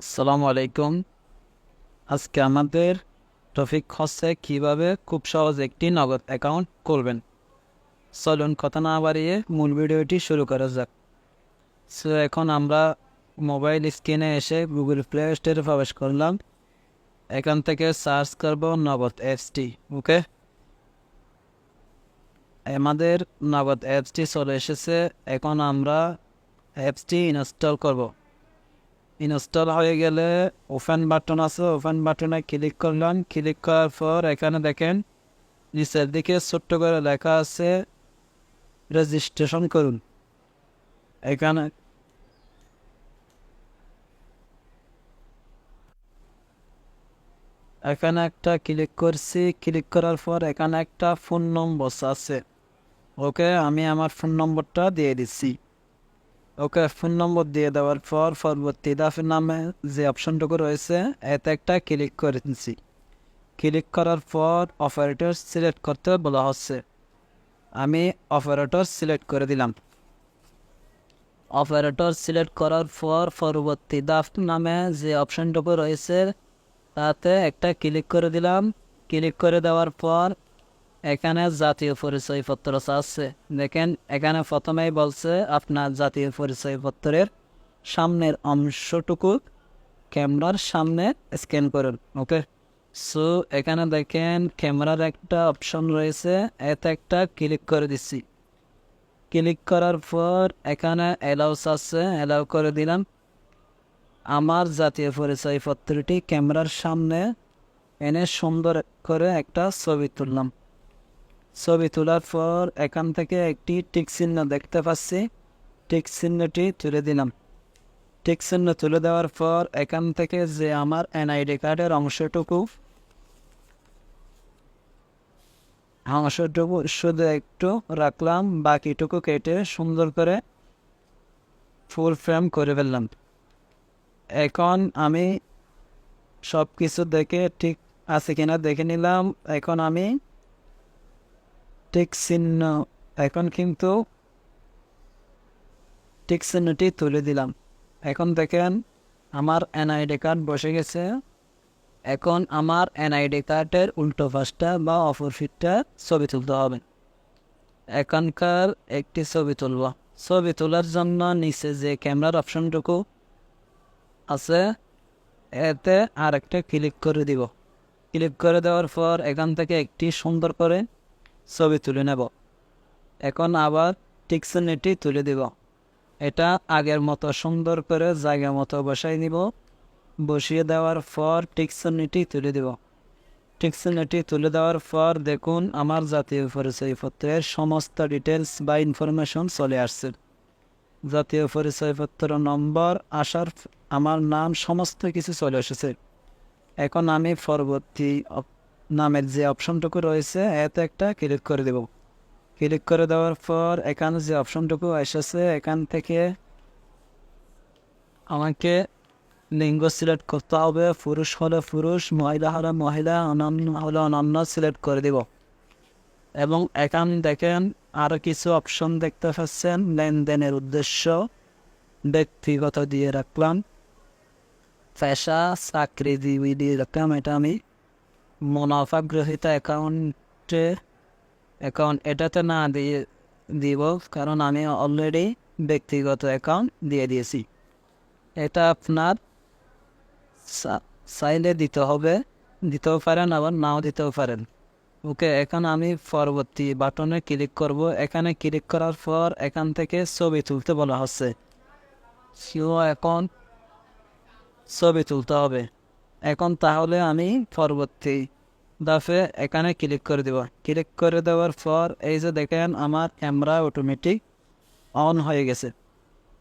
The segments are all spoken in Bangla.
আসসালামু আলাইকুম। আজকে আমাদের টপিক হচ্ছে কিভাবে খুব সহজ একটি নগদ অ্যাকাউন্ট করবেন। চলুন কথা না বাড়িয়ে মূল ভিডিওটি শুরু করা যাক। এখন আমরা মোবাইল স্ক্রিনে এসে গুগল প্লে স্টোরে প্রবেশ করলাম। এখান থেকে সার্চ করব নগদ অ্যাপসটি। ওকে, আমাদের নগদ অ্যাপসটি চলে এসেছে। এখন আমরা অ্যাপসটি ইনস্টল করব। ইনস্টল হয়ে গেলে ওপেন বাটন আছে, ওপেন বাটনে ক্লিক করলাম। ক্লিক করার পর এখানে দেখেন নিচের দিকে ছোট্ট করে লেখা আছে রেজিস্ট্রেশন করুন। এখানে এখানে একটা ক্লিক করছি। ক্লিক করার পর এখানে একটা ফোন নম্বর আছে। ওকে, আমি আমার ফোন নম্বরটা দিয়ে দিচ্ছি। ওকে, ফোন নম্বর দিয়ে দেওয়ার পর পরবর্তী ধাপের নামে যে অপশনটুকু রয়েছে এতে একটা ক্লিক করে দিচ্ছি। ক্লিক করার পর অপারেটর সিলেক্ট করতে বলা হচ্ছে। আমি অপারেটর সিলেক্ট করে দিলাম। অপারেটর সিলেক্ট করার পর পরবর্তী ধাপ নামে যে অপশনটুকু রয়েছে তাতে একটা ক্লিক করে দিলাম। ক্লিক করে দেওয়ার পর এখানে জাতীয় পরিচয়পত্র আছে। দেখেন এখানে প্রথমেই বলছে আপনার জাতীয় পরিচয়পত্রের সামনের অংশটুকু ক্যামেরার সামনে স্ক্যান করুন। ওকে, সো এখানে দেখেন ক্যামেরার একটা অপশন রয়েছে, এতে একটা ক্লিক করে দিচ্ছি। ক্লিক করার পর এখানে অ্যালাউস আছে, অ্যালাউ করে দিলাম। আমার জাতীয় পরিচয়পত্রটি ক্যামেরার সামনে এনে সুন্দর করে একটা ছবি তুললাম। ছবি তোলার পর এখান থেকে একটি টিক চিহ্ন দেখতে পাচ্ছি, টিক চিহ্নটি তুলে দিলাম। টিক চিহ্ন তুলে দেওয়ার পর এখান থেকে যে আমার এনআইডি কার্ডের অংশটুকু শুধু একটু রাখলাম, বাকিটুকু কেটে সুন্দর করে ফুল ফ্রেম করে ফেললাম। এখন আমি সব কিছু দেখে ঠিক আছে কিনা দেখে নিলাম। এখন আমি টিক চিহ্ন এখন কিন্তু টিক চিহ্নটি তুলে দিলাম। এখন দেখেন আমার এনআইডি কার্ড বসে গেছে। এখন আমার এনআইডি কার্ডের উল্টো পাশটা বা অপর ফিটটা ছবি তুলতে হবে। এখানকার একটি ছবি তুলব। ছবি তোলার জন্য নিচে যে ক্যামেরার অপশনটুকু আছে এতে আর একটা ক্লিক করে দিব। ক্লিক করে দেওয়ার পর এখান থেকে একটি সুন্দর করে ছবি তুলে নেব। এখন আবার টিক চিহ্নটি তুলে দিব। এটা আগের মতো সুন্দর করে জায়গা মতো বসাই নিব। বসিয়ে দেওয়ার পর টিক চিহ্নটি তুলে দিব। টিক চিহ্নটি তুলে দেওয়ার পর দেখুন আমার জাতীয় পরিচয়পত্রের সমস্ত ডিটেলস বা ইনফরমেশন চলে আসছে। জাতীয় পরিচয়পত্র নম্বর আসার আমার নাম সমস্ত কিছু চলে এসেছে। এখন আমি পরবর্তী নামের যে অপশনটুকু রয়েছে এতে একটা ক্লিক করে দেব। ক্লিক করে দেওয়ার পর এখানে যে অপশনটুকু এসেছে এখান থেকে আমাকে লিঙ্গ সিলেক্ট করতে হবে। পুরুষ হলে পুরুষ, মহিলা হলে মহিলা, অনন্য হলে অনন্য সিলেক্ট করে দেব। এবং এখানে দেখেন আরও কিছু অপশন দেখতে পাচ্ছেন। লেনদেনের উদ্দেশ্য ব্যক্তিগত দিয়ে রাখলাম, পেশা চাকরিজীবী দিয়ে রাখলাম। এটা আমি মুনাফা গ্রহীতা অ্যাকাউন্ট এটাতে না দিয়ে দিব, কারণ আমি অলরেডি ব্যক্তিগত অ্যাকাউন্ট দিয়ে দিয়েছি। এটা আপনার চাইলে দিতে হবে, দিতেও পারেন আবার নাও দিতেও পারেন। ওকে, এখন আমি পরবর্তী বাটনে ক্লিক করব। এখানে ক্লিক করার পর এখান থেকে ছবি তুলতে বলা হচ্ছে। এখন ছবি তুলতে হবে। এখন তাহলে আমি পরবর্তী ধাপে এখানে ক্লিক করে দেব। ক্লিক করে দেওয়ার পর এই যে দেখেন আমার ক্যামেরা অটোমেটিক অন হয়ে গেছে।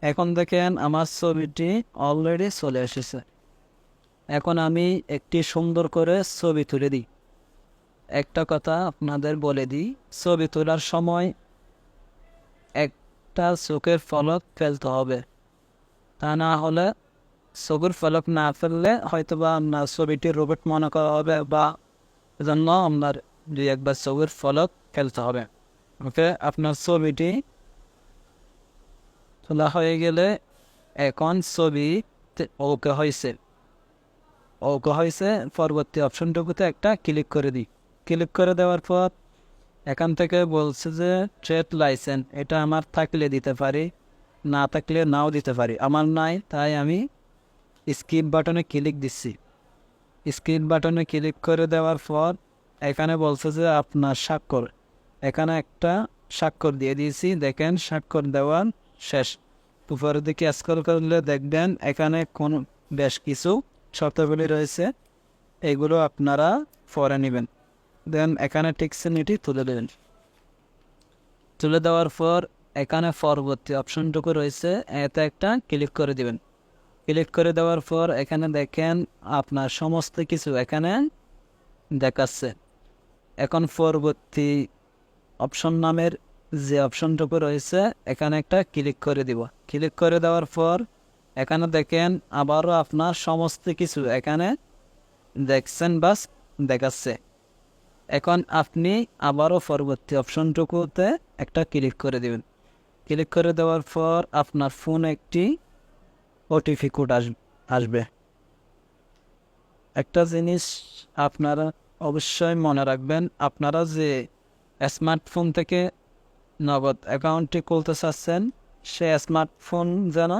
এখন দেখেন আমার ছবিটি অলরেডি চলে এসেছে। এখন আমি একটি সুন্দর করে ছবি তুলে দিই। একটা কথা আপনাদের বলে দিই, ছবি তোলার সময় একটা চোখের পলক ফেলতে হবে। তা না হলে চোখের পলক না ফেললে হয়তোবা আপনার ছবিটি রোবট মনে করা হবে, বা এজন্য আপনার দুই একবার চোখের পলক ফেলতে হবে। ওকে, আপনার ছবিটি তোলা হয়ে গেলে এখন ছবি ওকে হয়েছে। ওকে হয়েছে, পরবর্তী অপশনটুকুতে একটা ক্লিক করে দিই। ক্লিক করে দেওয়ার পর এখান থেকে বলছে যে ট্রেড লাইসেন্স, এটা আমার থাকলে দিতে পারি, না থাকলে নাও দিতে পারি। আমার নাই, তাই আমি স্কিপ বাটনে ক্লিক দিচ্ছি। স্কিপ বাটনে ক্লিক করে দেওয়ার পর এখানে বলছে যে আপনার স্বাক্ষর, এখানে একটা স্বাক্ষর দিয়ে দিয়েছি। দেখেন স্বাক্ষর দেওয়ার শেষ। উপরের দিকে স্ক্রল করলে দেখবেন এখানে কোন বেশ কিছু শর্তাবলী রয়েছে, এগুলো আপনারা পরে নেবেন। দেন এখানে টেক্সিনিটি তুলে দেবেন। তুলে দেওয়ার পর এখানে পরবর্তী অপশনটুকু রয়েছে, এতে একটা ক্লিক করে দিবেন। ক্লিক করে দেওয়ার পর এখানে দেখেন আপনার সমস্ত কিছু এখানে দেখাচ্ছে। এখন পরবর্তী অপশন নামের যে অপশনটুকু রয়েছে এখানে একটা ক্লিক করে দিব। ক্লিক করে দেওয়ার পর এখানে দেখেন আবারও আপনার সমস্ত কিছু এখানে দেখছেন বাস দেখাচ্ছে। এখন আপনি আবারও পরবর্তী অপশনটুকুতে একটা ক্লিক করে দিবেন। ক্লিক করে দেওয়ার পর আপনার ফোনে একটি ওটিপি কোড আসবে। একটা জিনিস আপনারা অবশ্যই মনে রাখবেন, আপনারা যে স্মার্টফোন থেকে নগদ অ্যাকাউন্টটি খুলতে চাচ্ছেন সে স্মার্টফোন যেন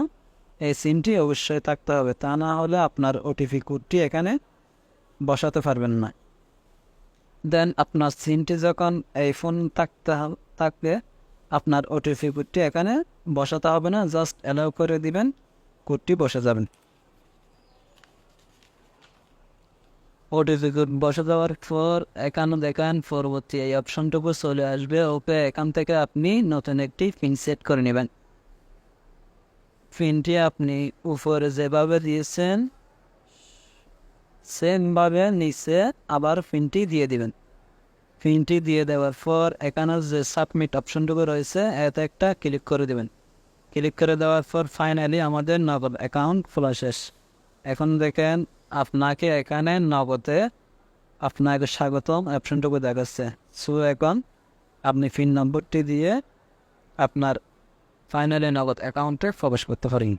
এই সিমটি অবশ্যই থাকতে হবে, তা না হলে আপনার ওটিপি কোডটি এখানে বসাতে পারবেন না। দেন আপনার সিমটি যখন এই ফোন থাকবে আপনার ওটিপি কোডটি এখানে বসাতে হবে না, জাস্ট অ্যালাউ করে দিবেন, কোডটি বসে যাবেন। ওটিপি কোড বসে যাওয়ার পর এখানে দেখেন পরবর্তী এই অপশনটুকু চলে আসবে। ওকে, এখান থেকে আপনি নতুন একটি পিন সেট করে নেবেন। পিনটি আপনি উপরে যেভাবে দিয়েছেন সেমভাবে নিচে আবার পিনটি দিয়ে দিবেন। পিনটি দিয়ে দেওয়ার পর এখানে যে সাবমিট অপশনটুকু রয়েছে এতে একটা ক্লিক করে দেবেন। ক্লিক করে দেওয়ার পর ফাইনালি আমাদের নগদ অ্যাকাউন্ট খোলা শেষ। এখন দেখেন আপনাকে এখানে নগদে আপনাকে স্বাগতম অপশনটুকু দেখাচ্ছে। সো এখন আপনি পিন নম্বরটি দিয়ে আপনার ফাইনালি নগদ অ্যাকাউন্টে প্রবেশ করতে পারেন।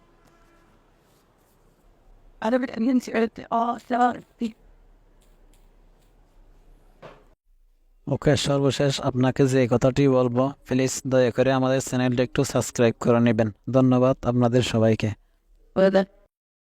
ওকে, সর্বশেষ আপনাকে যে কথাটি বলবো, প্লিজ দয়া করে আমাদের চ্যানেলটা একটু সাবস্ক্রাইব করে নেবেন। ধন্যবাদ আপনাদের সবাইকে।